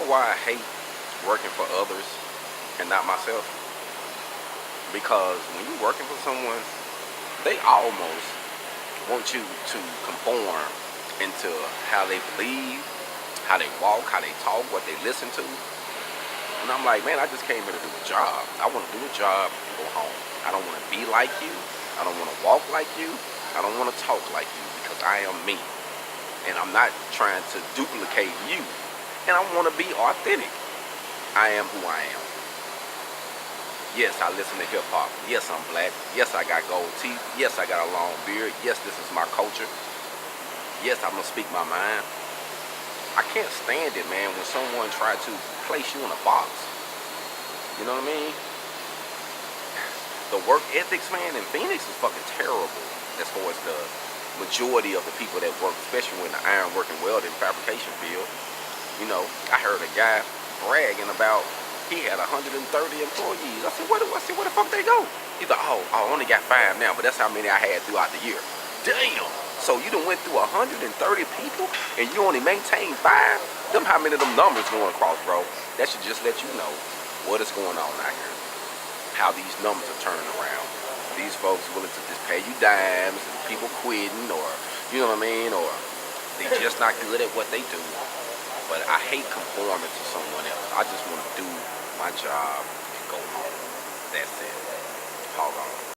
why I hate working for others and not myself? Because when you're working for someone, they almost want you to conform into how they believe, how they walk, how they talk, what they listen to. And I'm like, man, I just came here to do a job. I want to do a job and go home. I don't want to be like you. I don't want to walk like you. I don't want to talk like you because I am me. And I'm not trying to duplicate you. And I want to be authentic. I am who I am. Yes, I listen to hip hop. Yes, I'm black. Yes, I got gold teeth. Yes, I got a long beard. Yes, this is my culture. Yes, I'm going to speak my mind. I can't stand it, man, when someone tries to place you in a box. You know what I mean? The work ethics, man, in Phoenix is fucking terrible as far as the majority of the people that work, especially in the ironworking welding fabrication field. You know, I heard a guy bragging about he had 130 employees. I said, where the fuck they go? He's like, oh, I only got 5 now, but that's how many I had throughout the year. Damn! So you done went through 130 people and you only maintain 5? Them how many of them numbers going across, bro? That should just let you know what is going on out here. How these numbers are turning around. These folks willing to just pay you dimes and people quitting, or, you know what I mean, or they just not good at what they do. But I hate conforming to someone else. I just want to do my job and go home. That's it. Hold on.